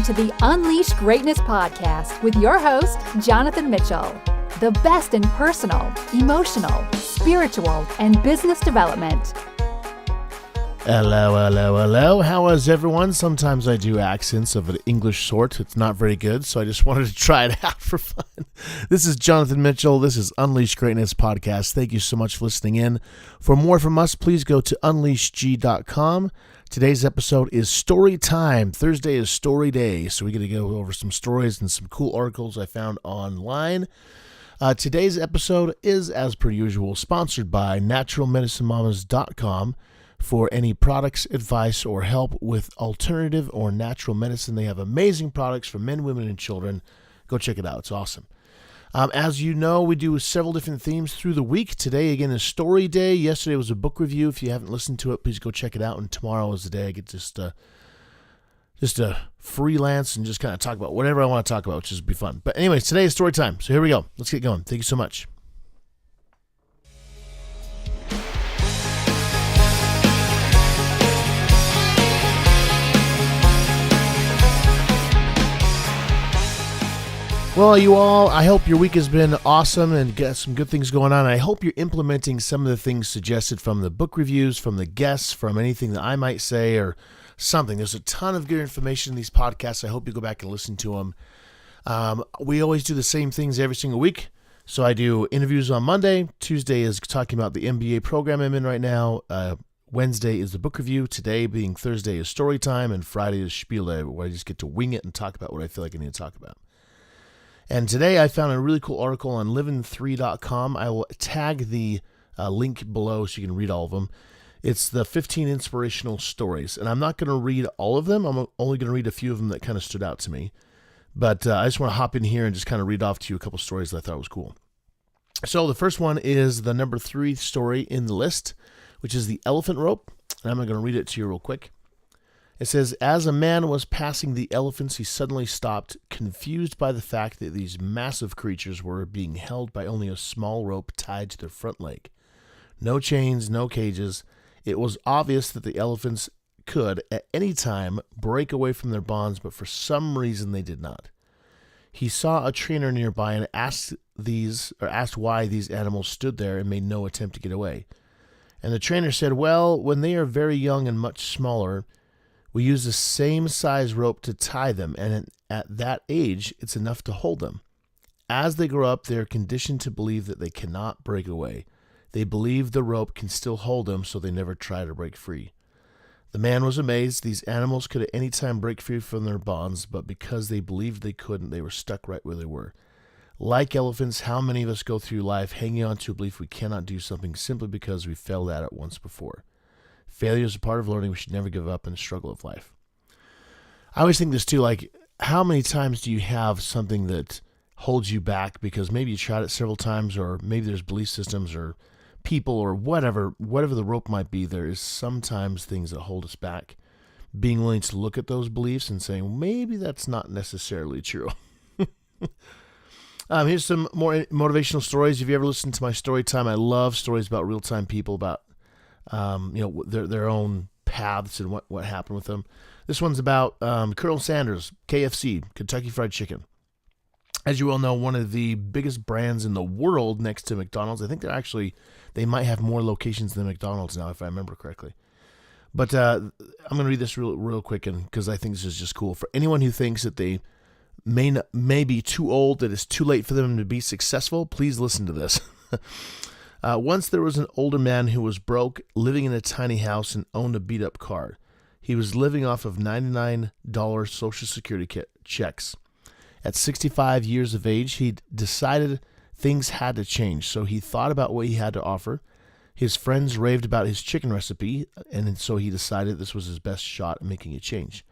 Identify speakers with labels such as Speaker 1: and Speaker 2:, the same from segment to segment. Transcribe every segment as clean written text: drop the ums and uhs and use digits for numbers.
Speaker 1: Welcome to the Unleash Greatness podcast with your host, Jonathan Mitchell. The best in personal, emotional, spiritual, and business development.
Speaker 2: Hello. How is everyone? Sometimes I do accents of an English sort. It's not very good, so I just wanted to try it out for fun. This is Jonathan Mitchell. This is Unleash Greatness Podcast. Thank you so much for listening in. For more from us, please go to unleashg.com. Today's episode is story time. Thursday is story day, so we're going to go over some stories and some cool articles I found online. Today's episode is, as per usual, sponsored by naturalmedicinemamas.com. For any products, advice, or help with alternative or natural medicine. They have amazing products for men, women, and children. Go check it out. It's awesome. As you know, we do several different themes through the week. Today, again, is story day. Yesterday was a book review. If you haven't listened to it, please go check it out. And tomorrow is the day I get just to freelance and just kind of talk about whatever I want to talk about, which is be fun. But anyways, today is story time. So here we go. Let's get going. Thank you so much. Well, you all, I hope your week has been awesome and got some good things going on. I hope you're implementing some of the things suggested from the book reviews, from the guests, from anything that I might say or something. There's a ton of good information in these podcasts. I hope you go back and listen to them. We always do the same things every single week. So I do interviews on Monday. Tuesday is talking about the MBA program I'm in right now. Wednesday is the book review. Today, being Thursday, is story time. And Friday is spiel day, where I just get to wing it and talk about what I feel like I need to talk about. And today I found a really cool article on living3.com. I will tag the link below so you can read all of them. It's the 15 inspirational stories. And I'm not going to read all of them. I'm only going to read a few of them that kind of stood out to me. But I just want to hop in here and just kind of read off to you a couple stories that I thought was cool. So the first one is the number 3 story in the list, which is the elephant rope. And I'm going to read it to you real quick. It says, as a man was passing the elephants, he suddenly stopped, confused by the fact that these massive creatures were being held by only a small rope tied to their front leg. No chains, no cages. It was obvious that the elephants could, at any time, break away from their bonds, but for some reason they did not. He saw a trainer nearby and asked why these animals stood there and made no attempt to get away. And the trainer said, well, when they are very young and much smaller, we use the same size rope to tie them, and at that age, it's enough to hold them. As they grow up, they are conditioned to believe that they cannot break away. They believe the rope can still hold them, so they never try to break free. The man was amazed. These animals could at any time break free from their bonds, but because they believed they couldn't, they were stuck right where they were. Like elephants, how many of us go through life hanging on to a belief we cannot do something simply because we failed at it once before? Failure is a part of learning. We should never give up in the struggle of life. I always think this too, like how many times do you have something that holds you back because maybe you tried it several times, or maybe there's belief systems or people or whatever the rope might be. There is sometimes things that hold us back. Being willing to look at those beliefs and saying, well, maybe that's not necessarily true. Here's some more motivational stories. If you ever listened to my story time, I love stories about real-time people, about their own paths and what happened with them. This one's about Colonel Sanders, KFC, Kentucky Fried Chicken. As you all know, one of the biggest brands in the world next to McDonald's. I think they might have more locations than McDonald's now, if I remember correctly. But I'm going to read this real quick because I think this is just cool. For anyone who thinks that they may be too old, that it's too late for them to be successful, please listen to this. Once there was an older man who was broke, living in a tiny house, and owned a beat-up car. He was living off of $99 Social Security checks. At 65 years of age, he decided things had to change, so he thought about what he had to offer. His friends raved about his chicken recipe, and so he decided this was his best shot at making a change.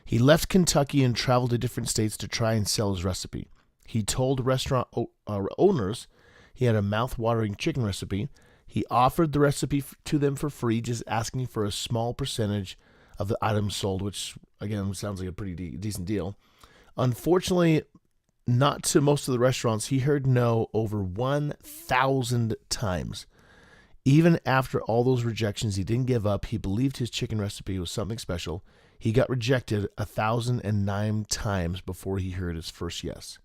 Speaker 2: He left Kentucky and traveled to different states to try and sell his recipe. He told restaurant owners he had a mouth-watering chicken recipe. He offered the recipe to them for free, just asking for a small percentage of the items sold, which, again, sounds like a pretty decent deal. Unfortunately, not to most of the restaurants. He heard no over 1,000 times. Even after all those rejections, he didn't give up. He believed his chicken recipe was something special. He got rejected 1,009 times before he heard his first yes.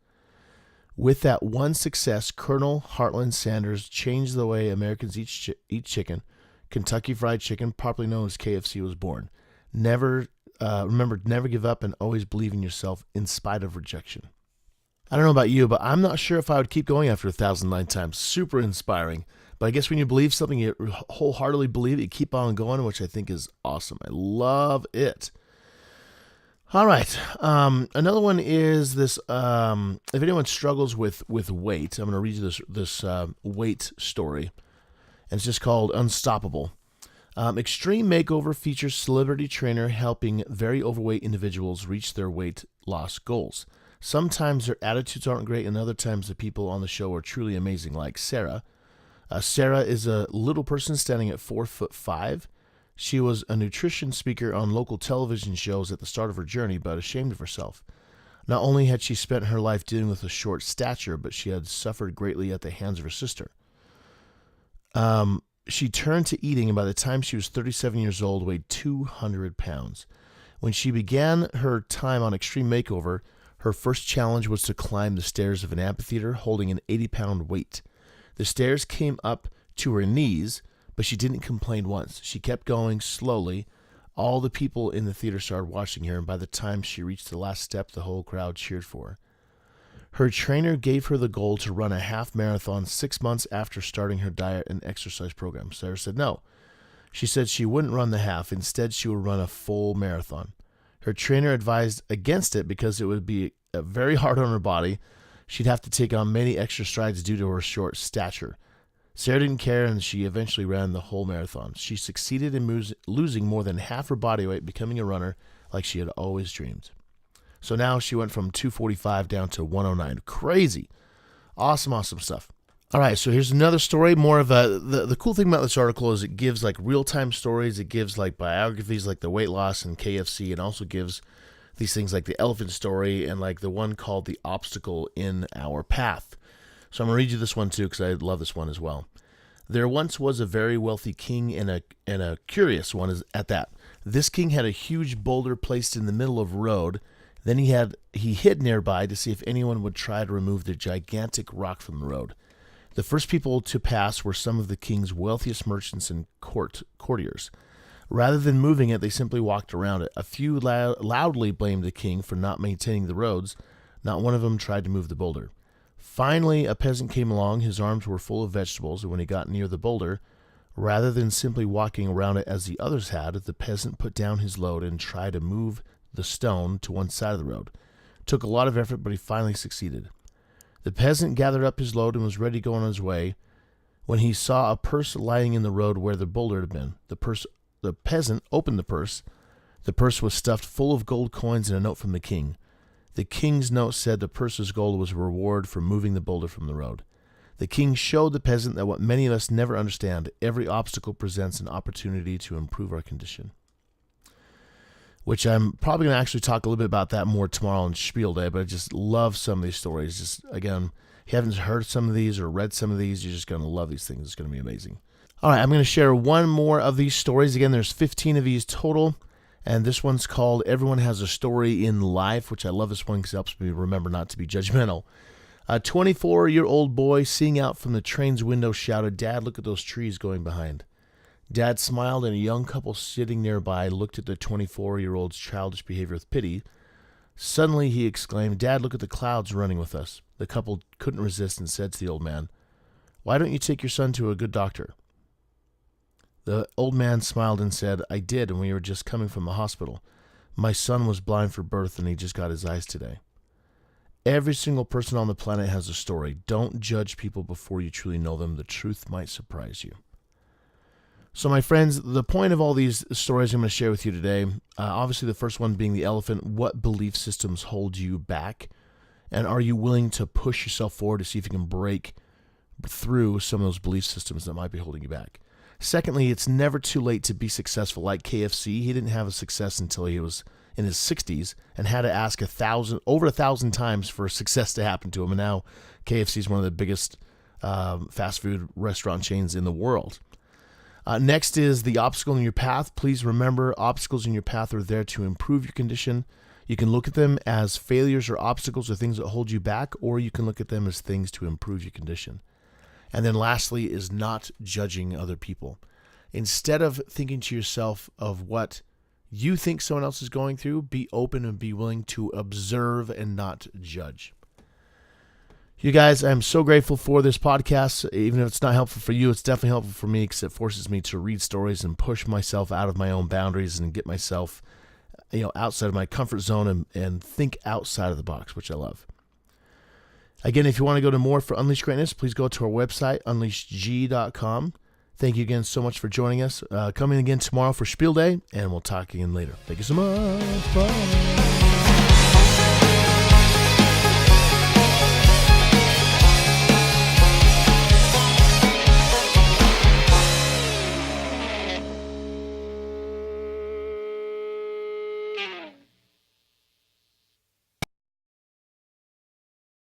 Speaker 2: With that one success, Colonel Heartland Sanders changed the way Americans eat chicken. Kentucky Fried Chicken, popularly known as KFC, was born. Remember, never give up and always believe in yourself in spite of rejection. I don't know about you, but I'm not sure if I would keep going after 1,009 times. Super inspiring. But I guess when you believe something, you wholeheartedly believe it, you keep on going, which I think is awesome. I love it. All right. Another one is this. If anyone struggles with weight, I'm going to read you this weight story. And it's just called Unstoppable. Extreme Makeover features celebrity trainer helping very overweight individuals reach their weight loss goals. Sometimes their attitudes aren't great, and other times the people on the show are truly amazing, like Sarah. Sarah is a little person standing at 4'5". She was a nutrition speaker on local television shows at the start of her journey, but ashamed of herself. Not only had she spent her life dealing with a short stature, but she had suffered greatly at the hands of her sister. She turned to eating, and by the time she was 37 years old, weighed 200 pounds. When she began her time on Extreme Makeover, her first challenge was to climb the stairs of an amphitheater holding an 80-pound weight. The stairs came up to her knees, but she didn't complain once. She kept going slowly. All the people in the theater started watching her, and by the time she reached the last step, the whole crowd cheered for her. Her trainer gave her the goal to run a half marathon 6 months after starting her diet and exercise program. Sarah said no. She said she wouldn't run the half. Instead, she would run a full marathon. Her trainer advised against it because it would be very hard on her body. She'd have to take on many extra strides due to her short stature. Sarah didn't care, and she eventually ran the whole marathon. She succeeded in losing more than half her body weight, becoming a runner like she had always dreamed. So now she went from 245 down to 109. Crazy. Awesome stuff. All right, so here's another story. More of the cool thing about this article is it gives like real-time stories. It gives like biographies like the weight loss and KFC, and also gives these things like the elephant story and like the one called The Obstacle in Our Path. So I'm going to read you this one too because I love this one as well. There once was a very wealthy king and a curious one is at that. This king had a huge boulder placed in the middle of a road. Then he hid nearby to see if anyone would try to remove the gigantic rock from the road. The first people to pass were some of the king's wealthiest merchants and courtiers. Rather than moving it, they simply walked around it. A few loudly blamed the king for not maintaining the roads. Not one of them tried to move the boulder. Finally, a peasant came along. His arms were full of vegetables, and when he got near the boulder, rather than simply walking around it as the others had, the peasant put down his load and tried to move the stone to one side of the road. It took a lot of effort, but he finally succeeded. The peasant gathered up his load and was ready to go on his way when he saw a purse lying in the road where the boulder had been. The peasant opened the purse. The purse was stuffed full of gold coins and a note from the king. The king's note said the purse's gold was a reward for moving the boulder from the road. The king showed the peasant that what many of us never understand, every obstacle presents an opportunity to improve our condition. Which I'm probably going to actually talk a little bit about that more tomorrow on Spiel Day, but I just love some of these stories. Just, again, if you haven't heard some of these or read some of these, you're just going to love these things. It's going to be amazing. All right, I'm going to share one more of these stories. Again, there's 15 of these total, and this one's called Everyone Has a Story in Life, which I love this one because it helps me remember not to be judgmental. A 24-year-old boy seeing out from the train's window shouted, "Dad, look at those trees going behind." Dad smiled, and a young couple sitting nearby looked at the 24-year-old's childish behavior with pity. Suddenly, he exclaimed, "Dad, look at the clouds running with us." The couple couldn't resist and said to the old man, "Why don't you take your son to a good doctor?" The old man smiled and said, "I did, and we were just coming from the hospital. My son was blind for birth, and he just got his eyes today." Every single person on the planet has a story. Don't judge people before you truly know them. The truth might surprise you. So, my friends, the point of all these stories I'm going to share with you today, obviously the first one being the elephant, what belief systems hold you back? And are you willing to push yourself forward to see if you can break through some of those belief systems that might be holding you back? Secondly, it's never too late to be successful. Like KFC, he didn't have a success until he was in his 60s and had to ask over 1,000 times for success to happen to him. And now KFC is one of the biggest fast food restaurant chains in the world. Next is the obstacle in your path. Please remember, obstacles in your path are there to improve your condition. You can look at them as failures or obstacles or things that hold you back, or you can look at them as things to improve your condition. And then lastly is not judging other people. Instead of thinking to yourself of what you think someone else is going through, be open and be willing to observe and not judge. You guys, I'm so grateful for this podcast. Even if it's not helpful for you, it's definitely helpful for me because it forces me to read stories and push myself out of my own boundaries and get myself, outside of my comfort zone and think outside of the box, which I love. Again, if you want to go to more for Unleash Greatness, please go to our website, unleashg.com. Thank you again so much for joining us. Coming again tomorrow for Spiel Day, and we'll talk again later. Thank you so much. Bye.